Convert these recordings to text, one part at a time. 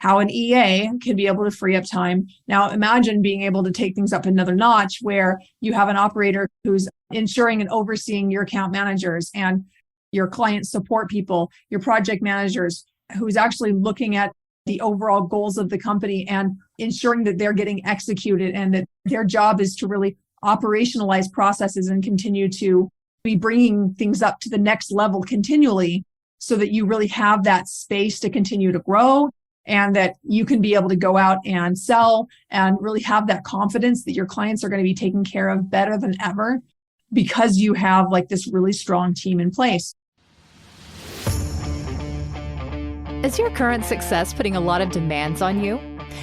how an EA can be able to free up time. Now, imagine being able to take things up another notch where you have an operator who's ensuring and overseeing your account managers and your client support people, your project managers, who's actually looking at the overall goals of the company and ensuring that they're getting executed and that their job is to really operationalize processes and continue to be bringing things up to the next level continually so that you really have that space to continue to grow and that you can be able to go out and sell and really have that confidence that your clients are going to be taken care of better than ever because you have like this really strong team in place. Is your current success putting a lot of demands on you?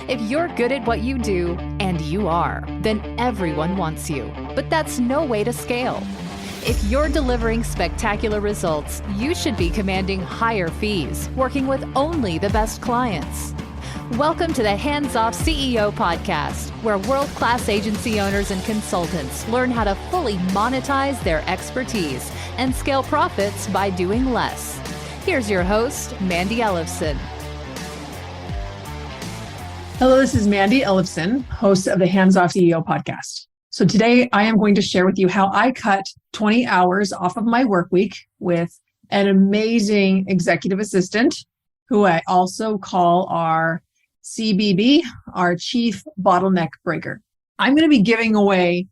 If you're good at what you do, and you are, then everyone wants you. But that's no way to scale. If you're delivering spectacular results, you should be commanding higher fees, working with only the best clients. Welcome to the Hands Off CEO podcast, where world-class agency owners and consultants learn how to fully monetize their expertise and scale profits by doing less. Here's your host, Mandi Ellefson. Hello, this is Mandi Ellefson, host of the Hands Off CEO podcast. So today I am going to share with you how I cut 20 hours off of my work week with an amazing executive assistant, who I also call our CBB, our Chief Bottleneck Breaker. I'm going to be giving away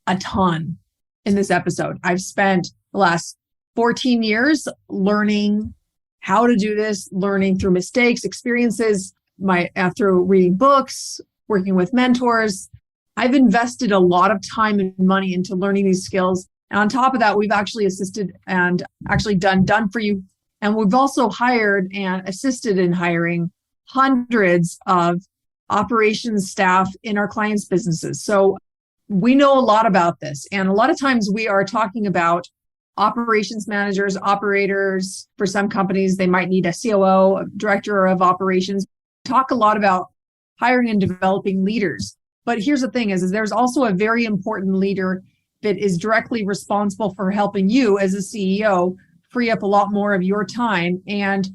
a ton in this episode. I've spent the last 14 years learning how to do this, learning through mistakes, experiences, through reading books, working with mentors. I've invested a lot of time and money into learning these skills. And on top of that, we've actually assisted and actually done for you. And we've also hired and assisted in hiring hundreds of operations staff in our clients' businesses. So we know a lot about this. And a lot of times we are talking about operations managers, operators. For some companies, they might need a COO, a director of operations. Talk a lot about hiring and developing leaders. But here's the thing is there's also a very important leader that is directly responsible for helping you as a CEO free up a lot more of your time. And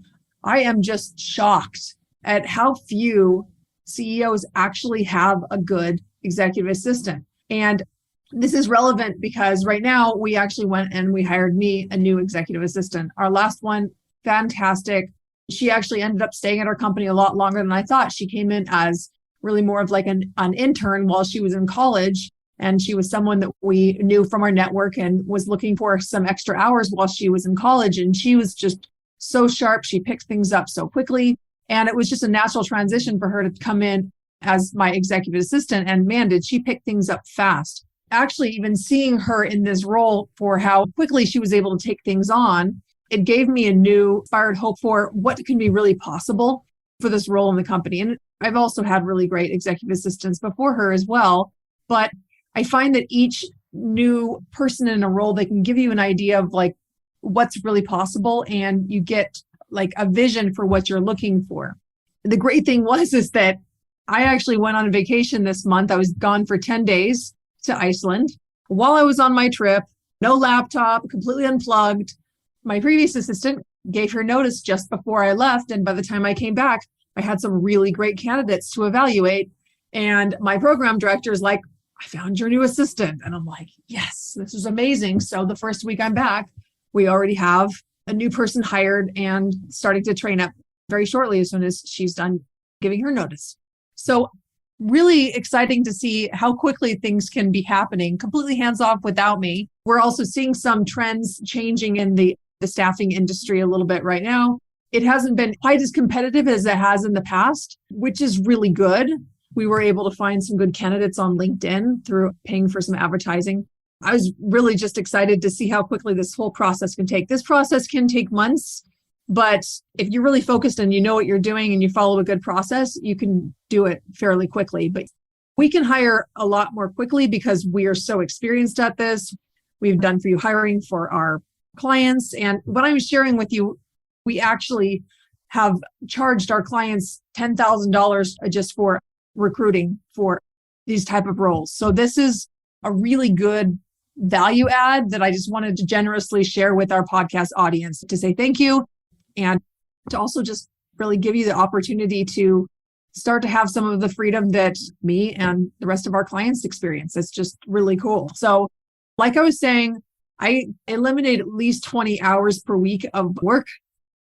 I am just shocked at how few CEOs actually have a good executive assistant. And this is relevant because right now we actually went and we hired me a new executive assistant. Our last one, fantastic. She actually ended up staying at our company a lot longer than I thought. She came in as really more of like an intern while she was in college. And she was someone that we knew from our network and was looking for some extra hours while she was in college. And she was just so sharp. She picked things up so quickly. And it was just a natural transition for her to come in as my executive assistant. And man, did she pick things up fast. Actually, even seeing her in this role for how quickly she was able to take things on, it gave me a new inspired hope for what can be really possible for this role in the company. And I've also had really great executive assistants before her as well. But I find that each new person in a role, they can give you an idea of like what's really possible, and you get like a vision for what you're looking for. The great thing is that I actually went on a vacation this month. I was gone for 10 days to Iceland. While I was on my trip, no laptop, completely unplugged. My previous assistant gave her notice just before I left. And by the time I came back, I had some really great candidates to evaluate. And my program director is like, I found your new assistant. And I'm like, yes, this is amazing. So the first week I'm back, we already have a new person hired and starting to train up very shortly as soon as she's done giving her notice. So really exciting to see how quickly things can be happening, completely hands off without me. We're also seeing some trends changing in the staffing industry a little bit right now. It hasn't been quite as competitive as it has in the past, which is really good. We were able to find some good candidates on LinkedIn through paying for some advertising. I was really just excited to see how quickly this whole process can take. This process can take months, but if you're really focused and you know what you're doing and you follow a good process, you can do it fairly quickly. But we can hire a lot more quickly because we are so experienced at this. We've done for you hiring for our clients. And what I'm sharing with you, we actually have charged our clients $10,000 just for recruiting for these type of roles. So this is a really good value add that I just wanted to generously share with our podcast audience to say thank you and to also just really give you the opportunity to start to have some of the freedom that me and the rest of our clients experience. It's just really cool. So like I was saying, I eliminate at least 20 hours per week of work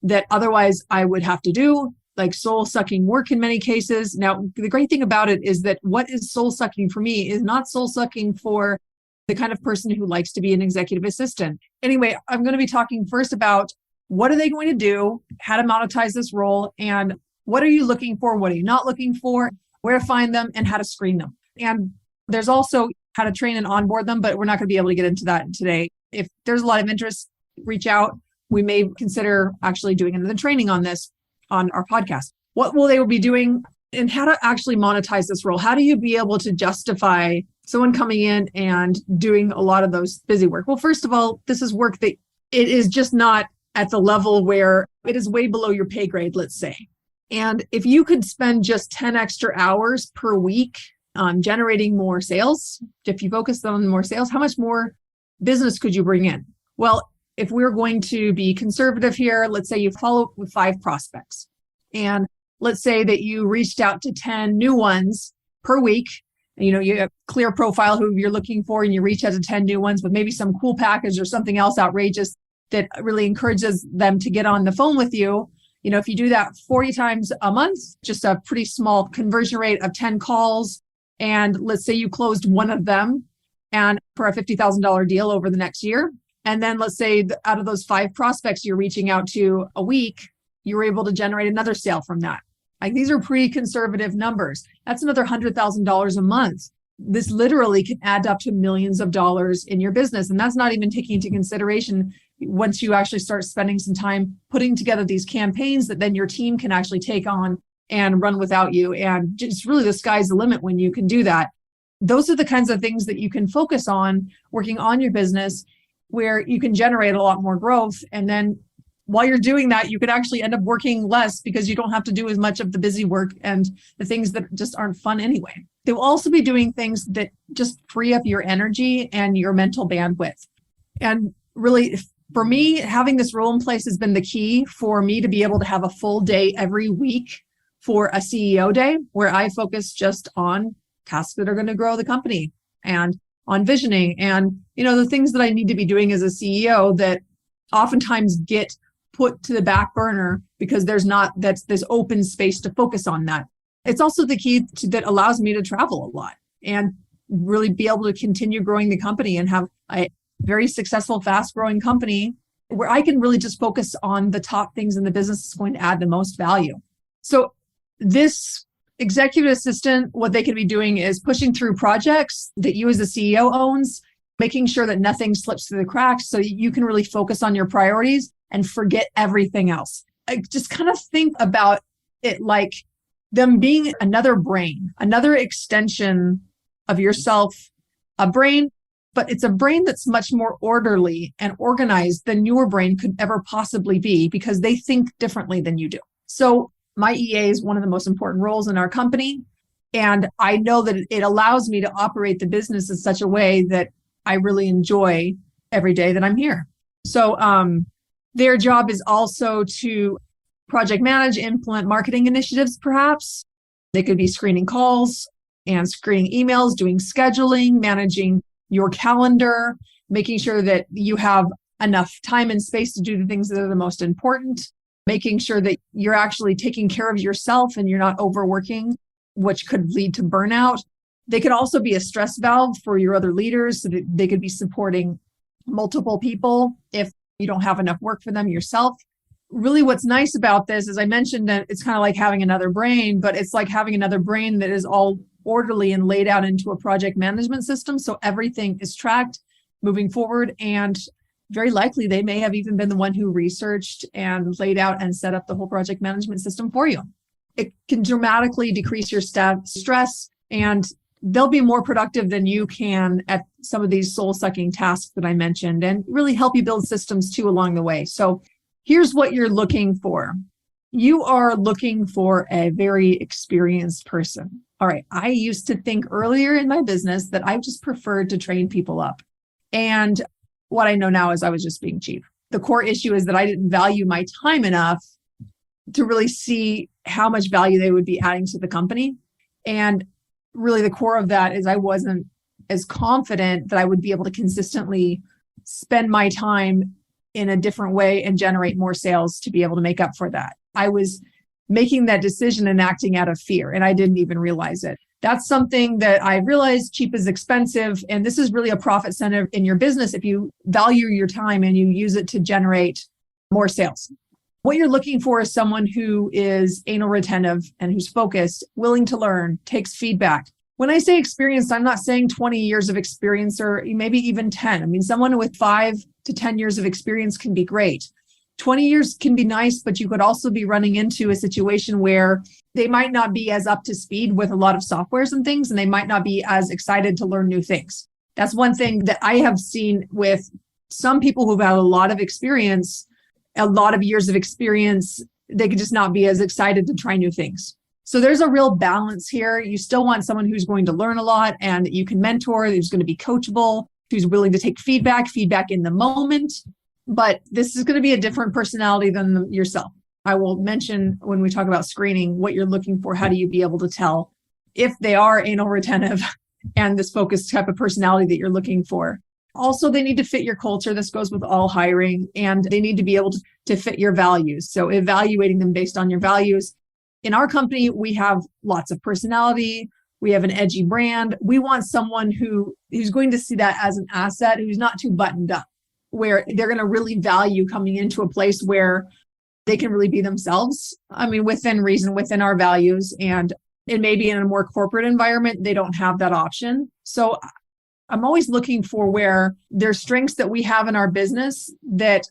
that otherwise I would have to do, like soul sucking work in many cases. Now, the great thing about it is that what is soul sucking for me is not soul sucking for the kind of person who likes to be an executive assistant. Anyway, I'm going to be talking first about what are they going to do, how to monetize this role, and what are you looking for, what are you not looking for, where to find them, and how to screen them. And there's also how to train and onboard them, but we're not going to be able to get into that today. If there's a lot of interest, reach out. We may consider actually doing another training on this on our podcast. What will they be doing and how to actually monetize this role? How do you be able to justify someone coming in and doing a lot of those busy work? Well, first of all, this is work that it is just not at the level where it is way below your pay grade, let's say. And if you could spend just 10 extra hours per week on generating more sales, if you focus on more sales, how much more business could you bring in? Well, if we're going to be conservative here, let's say you follow up with 5 prospects. And let's say that you reached out to 10 new ones per week. You know, you have a clear profile who you're looking for, and you reach out to 10 new ones with maybe some cool package or something else outrageous that really encourages them to get on the phone with you. You know, if you do that 40 times a month, just a pretty small conversion rate of 10 calls. And let's say you closed one of them and for a $50,000 deal over the next year. And then let's say out of those 5 prospects you're reaching out to a week, you were able to generate another sale from that. Like, these are pretty conservative numbers. That's another $100,000 a month. This literally can add up to millions of dollars in your business. And that's not even taking into consideration once you actually start spending some time putting together these campaigns that then your team can actually take on and run without you. And just really the sky's the limit when you can do that. Those are the kinds of things that you can focus on working on your business, where you can generate a lot more growth. And then while you're doing that, you could actually end up working less because you don't have to do as much of the busy work and the things that just aren't fun anyway. They will also be doing things that just free up your energy and your mental bandwidth. And really, for me, having this role in place has been the key for me to be able to have a full day every week for a CEO day, where I focus just on tasks that are going to grow the company and on visioning and, you know, the things that I need to be doing as a CEO that oftentimes get put to the back burner because that's this open space to focus on that. It's also the key that allows me to travel a lot and really be able to continue growing the company and have a very successful, fast growing company where I can really just focus on the top things in the business that's going to add the most value. So this executive assistant, what they can be doing is pushing through projects that you as the CEO owns, making sure that nothing slips through the cracks so you can really focus on your priorities and forget everything else. I just kind of think about it like them being another brain, another extension of yourself, a brain, but it's a brain that's much more orderly and organized than your brain could ever possibly be because they think differently than you do. So my EA is one of the most important roles in our company. And I know that it allows me to operate the business in such a way that I really enjoy every day that I'm here. So their job is also to project manage, implement marketing initiatives, perhaps. They could be screening calls and screening emails, doing scheduling, managing your calendar, making sure that you have enough time and space to do the things that are the most important, making sure that you're actually taking care of yourself and you're not overworking, which could lead to burnout. They could also be a stress valve for your other leaders so that they could be supporting multiple people if you don't have enough work for them yourself. Really, what's nice about this, as I mentioned, that it's kind of like having another brain, but it's like having another brain that is all orderly and laid out into a project management system. So everything is tracked moving forward. And very likely they may have even been the one who researched and laid out and set up the whole project management system for you. It can dramatically decrease your staff stress, and they'll be more productive than you can at some of these soul-sucking tasks that I mentioned, and really help you build systems too along the way. So here's what you're looking for. You are looking for a very experienced person. All right, I used to think earlier in my business that I just preferred to train people up. And what I know now is I was just being cheap. The core issue is that I didn't value my time enough to really see how much value they would be adding to the company. And really the core of that is I wasn't as confident that I would be able to consistently spend my time in a different way and generate more sales to be able to make up for that. I was making that decision and acting out of fear, and I didn't even realize it. That's something that I realized cheap is expensive. And this is really a profit center in your business if you value your time and you use it to generate more sales. What you're looking for is someone who is anal retentive and who's focused, willing to learn, takes feedback. When I say experienced, I'm not saying 20 years of experience or maybe even 10. I mean, someone with 5 to 10 years of experience can be great. 20 years can be nice, but you could also be running into a situation where they might not be as up to speed with a lot of softwares and things, and they might not be as excited to learn new things. That's one thing that I have seen with some people who've had a lot of experience, a lot of years of experience, they could just not be as excited to try new things. So there's a real balance here. You still want someone who's going to learn a lot and you can mentor, who's going to be coachable, who's willing to take feedback in the moment. But this is going to be a different personality than yourself. I will mention when we talk about screening what you're looking for. How do you be able to tell if they are anal retentive and this focused type of personality that you're looking for? Also, they need to fit your culture. This goes with all hiring, and they need to be able to fit your values. So evaluating them based on your values. In our company, we have lots of personality. We have an edgy brand. We want someone who's going to see that as an asset, who's not too buttoned up, where they're going to really value coming into a place where they can really be themselves. I mean, within reason, within our values, and maybe in a more corporate environment, they don't have that option. So I'm always looking for where there's strengths that we have in our business that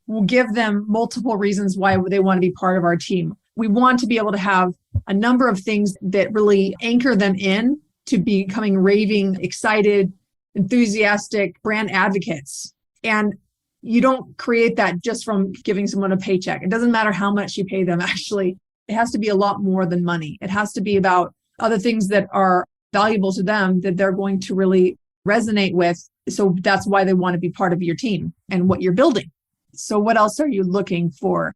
will give them multiple reasons why they want to be part of our team. We want to be able to have a number of things that really anchor them in to becoming raving, excited, enthusiastic brand advocates. And you don't create that just from giving someone a paycheck. It doesn't matter how much you pay them, actually. It has to be a lot more than money. It has to be about other things that are valuable to them that they're going to really resonate with. So that's why they want to be part of your team and what you're building. So what else are you looking for?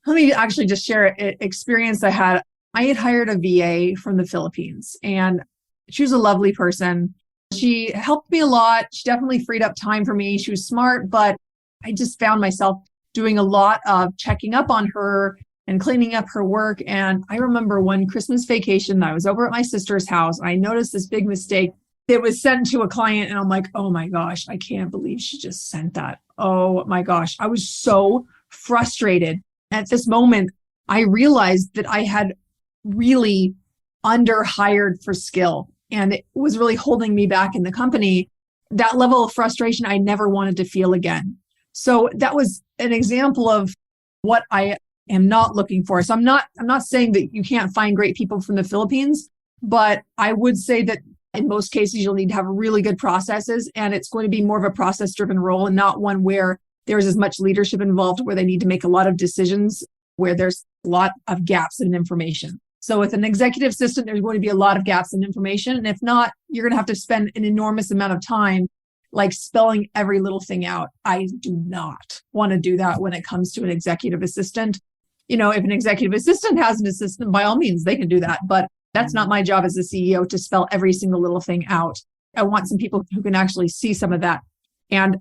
Let me actually just share an experience I had. I had hired a VA from the Philippines, and she was a lovely person. She helped me a lot. She definitely freed up time for me. She was smart, but I just found myself doing a lot of checking up on her and cleaning up her work. And I remember one Christmas vacation, I was over at my sister's house. I noticed this big mistake that was sent to a client. And I'm like, oh my gosh, I can't believe she just sent that. Oh my gosh. I was so frustrated. At this moment, I realized that I had really underhired for skill, and it was really holding me back in the company. That level of frustration I never wanted to feel again. So that was an example of what I am not looking for. So I'm not saying that you can't find great people from the Philippines, but I would say that in most cases, you'll need to have really good processes, and it's going to be more of a process-driven role and not one where there's as much leadership involved, where they need to make a lot of decisions, where there's a lot of gaps in information. So with an executive assistant, there's going to be a lot of gaps in information. And if not, you're going to have to spend an enormous amount of time like spelling every little thing out. I do not want to do that when it comes to an executive assistant. You know, if an executive assistant has an assistant, by all means, they can do that. But that's not my job as a CEO to spell every single little thing out. I want some people who can actually see some of that. And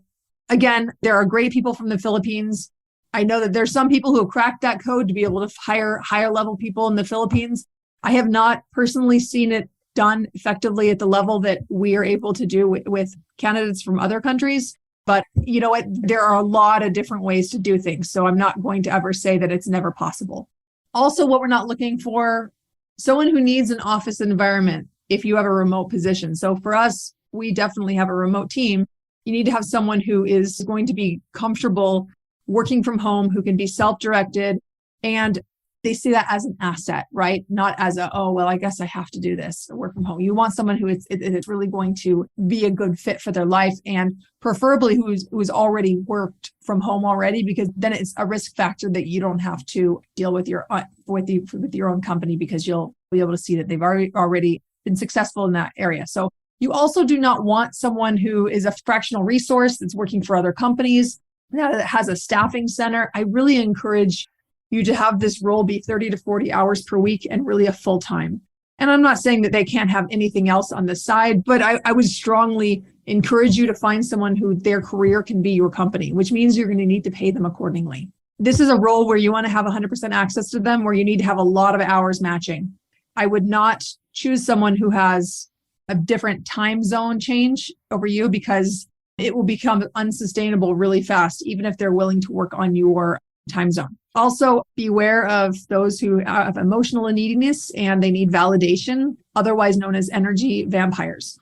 again, there are great people from the Philippines. I know that there's some people who have cracked that code to be able to hire higher level people in the Philippines. I have not personally seen it done effectively at the level that we are able to do with candidates from other countries. But you know what? There are a lot of different ways to do things. So I'm not going to ever say that it's never possible. Also, what we're not looking for, someone who needs an office environment if you have a remote position. So for us, we definitely have a remote team. You need to have someone who is going to be comfortable working from home, who can be self-directed, and they see that as an asset, right? Not as I guess I have to do this, work from home. You want someone who is really going to be a good fit for their life, and preferably who's already worked from home already, because then it's a risk factor that you don't have to deal with your own company, because you'll be able to see that they've already been successful in that area. So you also do not want someone who is a fractional resource that's working for other companies that has a staffing center. I really encourage you to have this role be 30 to 40 hours per week and really a full time. And I'm not saying that they can't have anything else on the side, but I would strongly encourage you to find someone who their career can be your company, which means you're going to need to pay them accordingly. This is a role where you want to have 100% access to them, where you need to have a lot of hours matching. I would not choose someone who has a different time zone change over you, because it will become unsustainable really fast, even if they're willing to work on your time zone. Also, beware of those who have emotional neediness and they need validation, otherwise known as energy vampires.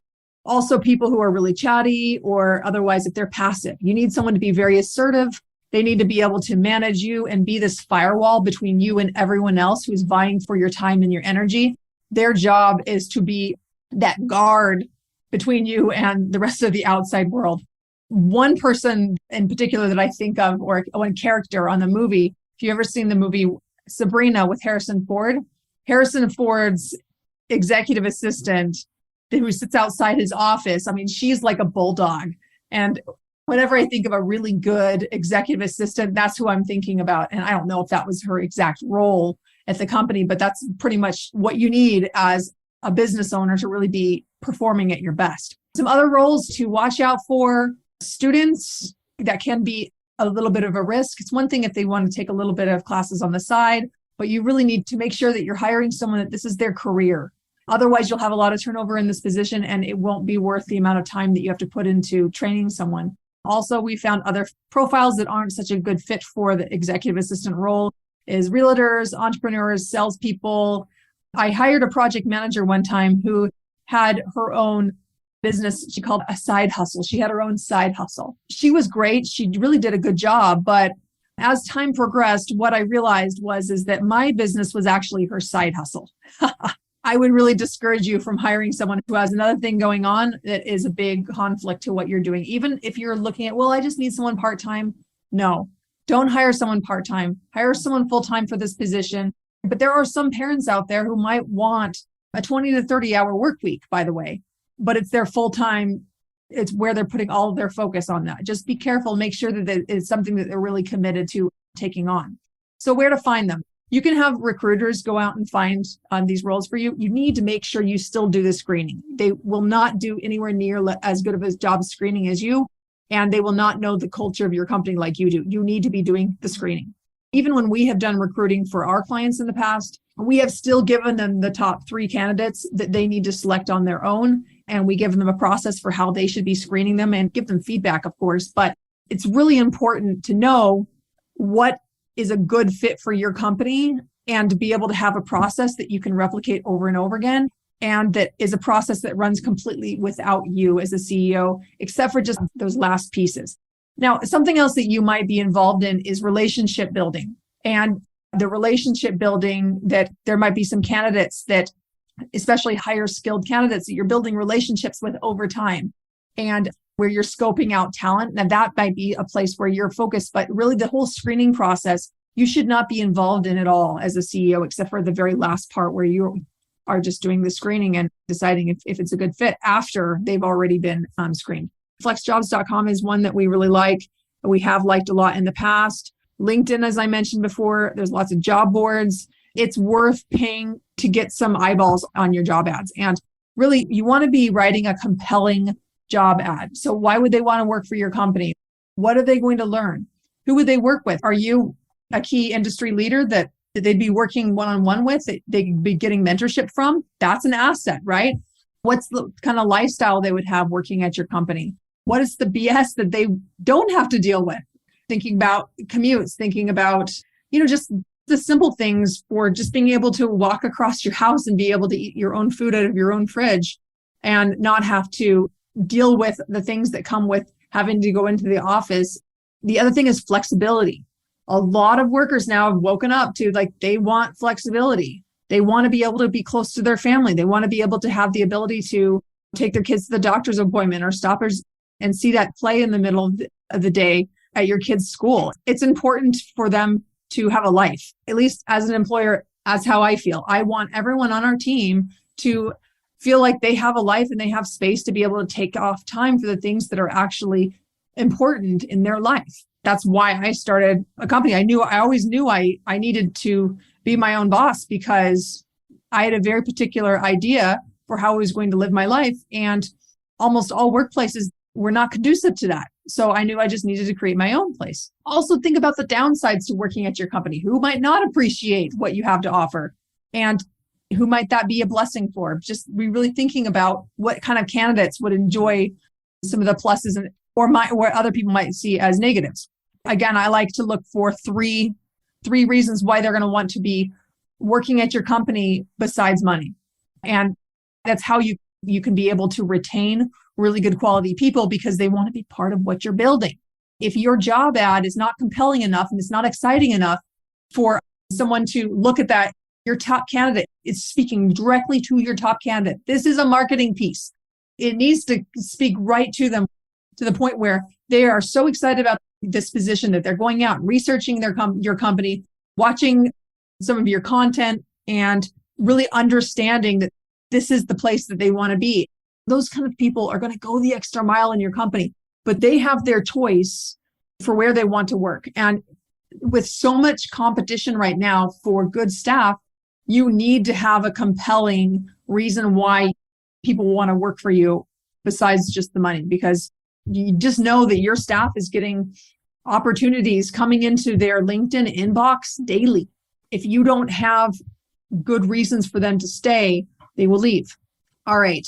Also, people who are really chatty, or otherwise, if they're passive. You need someone to be very assertive. They need to be able to manage you and be this firewall between you and everyone else who's vying for your time and your energy. Their job is to be that guard between you and the rest of the outside world. One person in particular that I think of, or one character on the movie, if you've ever seen the movie Sabrina with Harrison Ford, Harrison Ford's executive assistant who sits outside his office, I mean, she's like a bulldog. And whenever I think of a really good executive assistant, that's who I'm thinking about. And I don't know if that was her exact role at the company, but that's pretty much what you need as a business owner to really be performing at your best. Some other roles to watch out for: students, that can be a little bit of a risk. It's one thing if they want to take a little bit of classes on the side, but you really need to make sure that you're hiring someone that this is their career. Otherwise, you'll have a lot of turnover in this position and it won't be worth the amount of time that you have to put into training someone. Also, we found other profiles that aren't such a good fit for the executive assistant role is realtors, entrepreneurs, salespeople. I hired a project manager one time who had her own business she called a side hustle. She had her own side hustle. She was great. She really did a good job. But as time progressed, what I realized is that my business was actually her side hustle. I would really discourage you from hiring someone who has another thing going on that is a big conflict to what you're doing. Even if you're looking at, well, I just need someone part-time. No, don't hire someone part-time. Hire someone full-time for this position. But there are some parents out there who might want a 20 to 30 hour work week, by the way, but it's their full-time. It's where they're putting all of their focus on that. Just be careful. Make sure that it's something that they're really committed to taking on. So where to find them? You can have recruiters go out and find these roles for you. You need to make sure you still do the screening. They will not do anywhere near as good of a job screening as you, and they will not know the culture of your company like you do. You need to be doing the screening. Even when we have done recruiting for our clients in the past, we have still given them the top 3 candidates that they need to select on their own. And we give them a process for how they should be screening them and give them feedback, of course. But it's really important to know what is a good fit for your company and to be able to have a process that you can replicate over and over again. And that is a process that runs completely without you as a CEO, except for just those last pieces. Now, something else that you might be involved in is relationship building. And the relationship building that there might be some candidates that, especially higher skilled candidates, that you're building relationships with over time and where you're scoping out talent. Now that might be a place where you're focused, but really the whole screening process, you should not be involved in at all as a CEO, except for the very last part where you are just doing the screening and deciding if it's a good fit after they've already been screened. Flexjobs.com is one that we really like. We have liked a lot in the past. LinkedIn, as I mentioned before, there's lots of job boards. It's worth paying to get some eyeballs on your job ads. And really, you want to be writing a compelling job ad. So why would they want to work for your company? What are they going to learn? Who would they work with? Are you a key industry leader that they'd be working one-on-one with, that they'd be getting mentorship from? That's an asset, right? What's the kind of lifestyle they would have working at your company? What is the BS that they don't have to deal with? Thinking about commutes, thinking about, just the simple things for just being able to walk across your house and be able to eat your own food out of your own fridge and not have to deal with the things that come with having to go into the office. The other thing is flexibility. A lot of workers now have woken up to they want flexibility. They want to be able to be close to their family. They want to be able to have the ability to take their kids to the doctor's appointment or stoppers and see that play in the middle of the day at your kid's school. It's important for them to have a life. At least as an employer, that's how I feel. I want everyone on our team to feel like they have a life and they have space to be able to take off time for the things that are actually important in their life. That's why I started a company. I always knew I needed to be my own boss because I had a very particular idea for how I was going to live my life. And almost all workplaces were not conducive to that. So I knew I just needed to create my own place. Also think about the downsides to working at your company. Who might not appreciate what you have to offer? And who might that be a blessing for? Just be really thinking about what kind of candidates would enjoy some of the pluses or what other people might see as negatives. Again, I like to look for three reasons why they're going to want to be working at your company besides money. And that's how you can be able to retain really good quality people because they want to be part of what you're building. If your job ad is not compelling enough and it's not exciting enough for someone to look at that, your top candidate is speaking directly to your top candidate. This is a marketing piece. It needs to speak right to them to the point where they are so excited about this position that they're going out and researching your company, watching some of your content, and really understanding that this is the place that they want to be. Those kind of people are going to go the extra mile in your company, but they have their choice for where they want to work. And with so much competition right now for good staff, you need to have a compelling reason why people want to work for you besides just the money, because you just know that your staff is getting opportunities coming into their LinkedIn inbox daily. If you don't have good reasons for them to stay, they will leave. All right.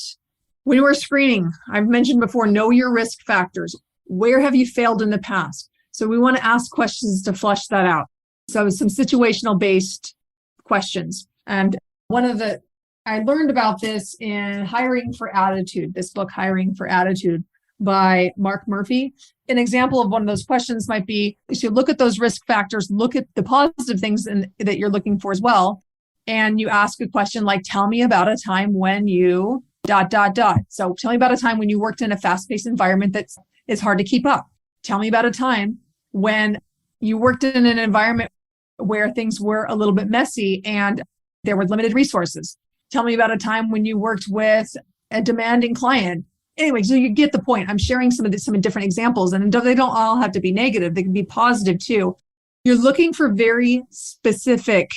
When we're screening, I've mentioned before, know your risk factors. Where have you failed in the past? So we want to ask questions to flush that out. So some situational based questions. And I learned about this in Hiring for Attitude, this book, Hiring for Attitude by Mark Murphy. An example of one of those questions might be, if you look at those risk factors, look at the positive things that you're looking for as well. And you ask a question like, tell me about a time when you ... So tell me about a time when you worked in a fast-paced environment that is hard to keep up. Tell me about a time when you worked in an environment where things were a little bit messy and there were limited resources. Tell me about a time when you worked with a demanding client. Anyway, so you get the point. I'm sharing some different examples, and they don't all have to be negative. They can be positive too. You're looking for very specific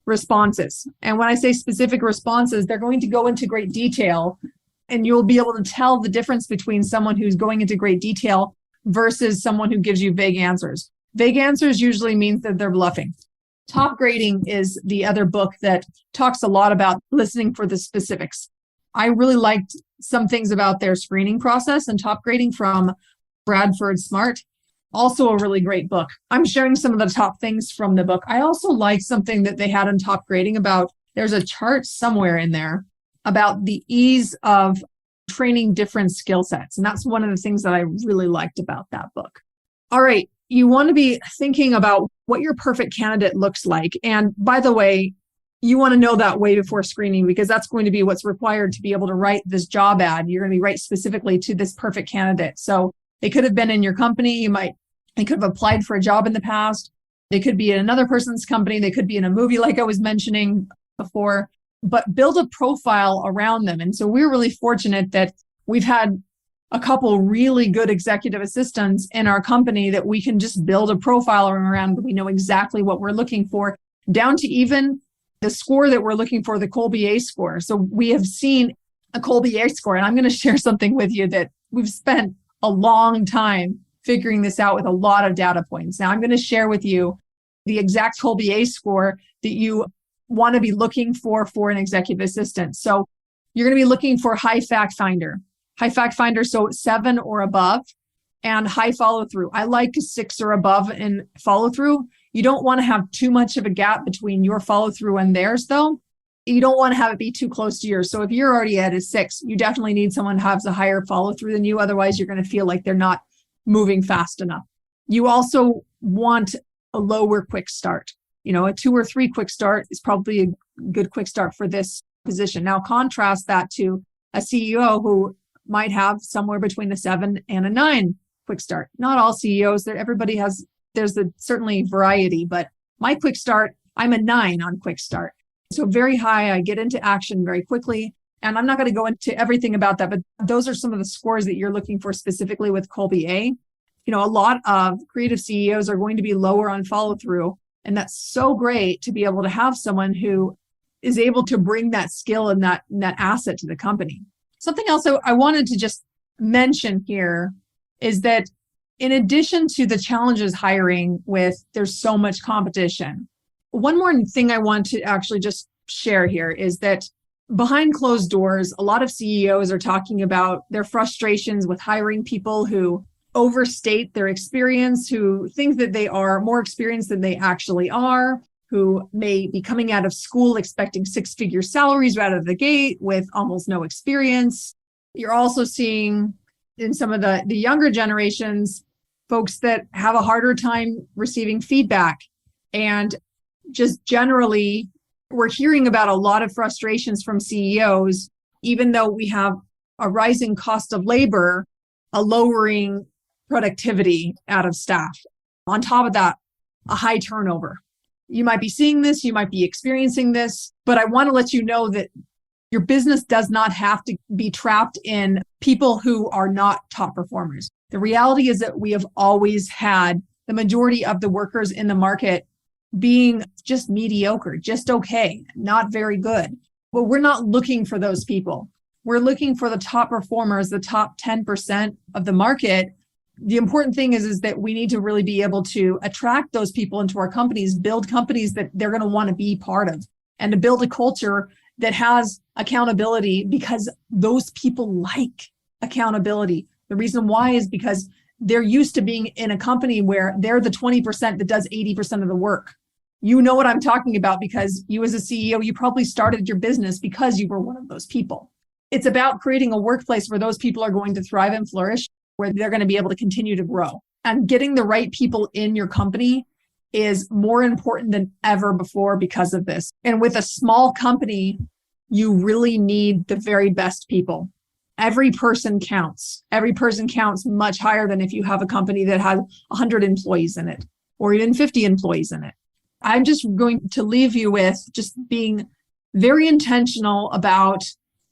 responses. And when I say specific responses, they're going to go into great detail, and you'll be able to tell the difference between someone who's going into great detail versus someone who gives you vague answers. Vague answers usually means that they're bluffing. Top Grading is the other book that talks a lot about listening for the specifics. I really liked some things about their screening process and Top Grading from Bradford Smart. Also a really great book. I'm sharing some of the top things from the book. I also like something that they had in Top Grading about, there's a chart somewhere in there about the ease of training different skill sets. And that's one of the things that I really liked about that book. All right. You want to be thinking about what your perfect candidate looks like. And by the way, you want to know that way before screening, because that's going to be what's required to be able to write this job ad. You're going to be right specifically to this perfect candidate. So they could have been in your company. They could have applied for a job in the past. They could be in another person's company. They could be in a movie like I was mentioning before, but build a profile around them. And so we're really fortunate that we've had a couple really good executive assistants in our company that we can just build a profile around. We know exactly what we're looking for, down to even the score that we're looking for, the Colby-A score. So we have seen a Colby-A score, and I'm going to share something with you that we've spent a long time figuring this out with a lot of data points. Now I'm going to share with you the exact Colby-A score that you want to be looking for an executive assistant. So you're going to be looking for high fact finder. High fact finder, so 7 or above, and high follow through. I like a 6 or above in follow through. You don't want to have too much of a gap between your follow through and theirs, though. You don't want to have it be too close to yours. So if you're already at a 6, you definitely need someone who has a higher follow through than you. Otherwise, you're going to feel like they're not moving fast enough. You also want a lower quick start. A 2 or 3 quick start is probably a good quick start for this position. Now contrast that to a CEO who might have somewhere between a 7 and a 9 quick start. Not all CEOs, there's certainly variety, but my quick start, I'm a 9 on quick start. So very high, I get into action very quickly. And I'm not going to go into everything about that, but those are some of the scores that you're looking for specifically with Colby-A. a lot of creative CEOs are going to be lower on follow through. And that's so great to be able to have someone who is able to bring that skill and that asset to the company. Something else I wanted to just mention here is that in addition to the challenges hiring with, there's so much competition. One more thing I want to actually just share here is that behind closed doors, a lot of CEOs are talking about their frustrations with hiring people who overstate their experience, who think that they are more experienced than they actually are, who may be coming out of school expecting six-figure salaries right out of the gate with almost no experience. You're also seeing in some of the younger generations, folks that have a harder time receiving feedback. And just generally, we're hearing about a lot of frustrations from CEOs, even though we have a rising cost of labor, a lowering productivity out of staff. On top of that, a high turnover. You might be seeing this, you might be experiencing this, but I want to let you know that your business does not have to be trapped in people who are not top performers. The reality is that we have always had the majority of the workers in the market being just mediocre, just okay, not very good. But we're not looking for those people. We're looking for the top performers, the top 10% of the market. The important thing is that we need to really be able to attract those people into our companies, build companies that they're going to want to be part of, and to build a culture that has accountability because those people like accountability. The reason why is because they're used to being in a company where they're the 20% that does 80% of the work. You know what I'm talking about because you as a CEO, you probably started your business because you were one of those people. It's about creating a workplace where those people are going to thrive and flourish, where they're going to be able to continue to grow. And getting the right people in your company is more important than ever before because of this. And with a small company, you really need the very best people. Every person counts. Every person counts much higher than if you have a company that has 100 employees in it or even 50 employees in it. I'm just going to leave you with just being very intentional about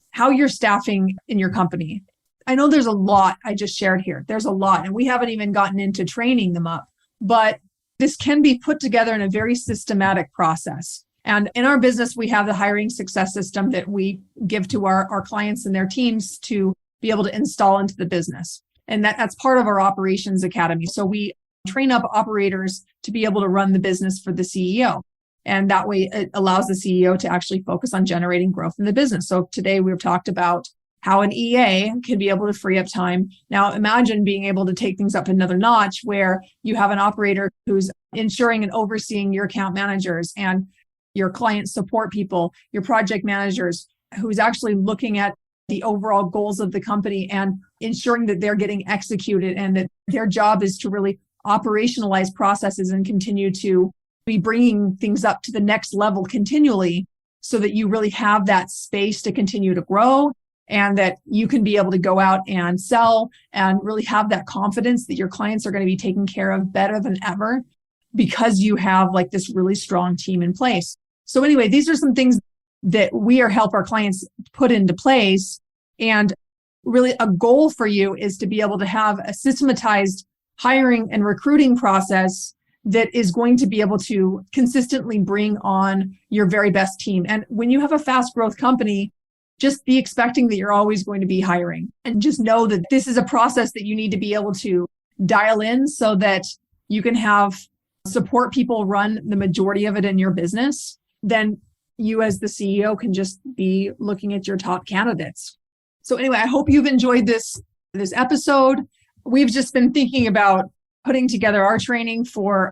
how you're staffing in your company. I know there's a lot I just shared here. There's a lot, and we haven't even gotten into training them up, but this can be put together in a very systematic process. And in our business, we have the hiring success system that we give to our clients and their teams to be able to install into the business. And that's part of our operations academy. So we train up operators to be able to run the business for the CEO. And that way it allows the CEO to actually focus on generating growth in the business. So today we've talked about how an EA can be able to free up time. Now imagine being able to take things up another notch where you have an operator who's ensuring and overseeing your account managers and your client support people, your project managers, who's actually looking at the overall goals of the company and ensuring that they're getting executed and that their job is to really operationalize processes and continue to be bringing things up to the next level continually so that you really have that space to continue to grow and that you can be able to go out and sell and really have that confidence that your clients are going to be taken care of better than ever because you have like this really strong team in place. So anyway, these are some things that we help our clients put into place. And really a goal for you is to be able to have a systematized hiring and recruiting process that is going to be able to consistently bring on your very best team. And when you have a fast growth company, just be expecting that you're always going to be hiring and just know that this is a process that you need to be able to dial in so that you can have support people run the majority of it in your business. Then you as the CEO can just be looking at your top candidates. So anyway, I hope you've enjoyed this episode. We've just been thinking about putting together our training for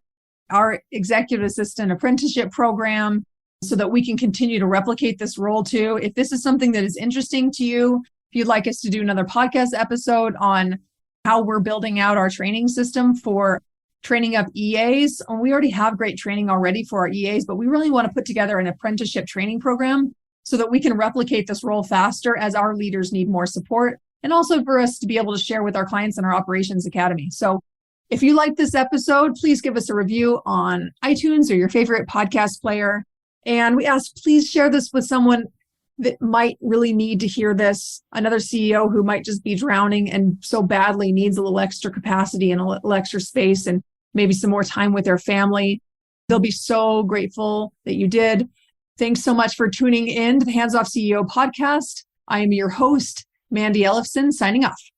our executive assistant apprenticeship program so that we can continue to replicate this role too. If this is something that is interesting to you, if you'd like us to do another podcast episode on how we're building out our training system for training up EAs, and we already have great training already for our EAs, but we really want to put together an apprenticeship training program so that we can replicate this role faster as our leaders need more support, and also for us to be able to share with our clients in our operations academy. So if you like this episode, please give us a review on iTunes or your favorite podcast player. And we ask, please share this with someone that might really need to hear this, another CEO who might just be drowning and so badly needs a little extra capacity and a little extra space and maybe some more time with their family. They'll be so grateful that you did. Thanks so much for tuning in to the Hands Off CEO podcast. I am your host, Mandi Ellefson, signing off.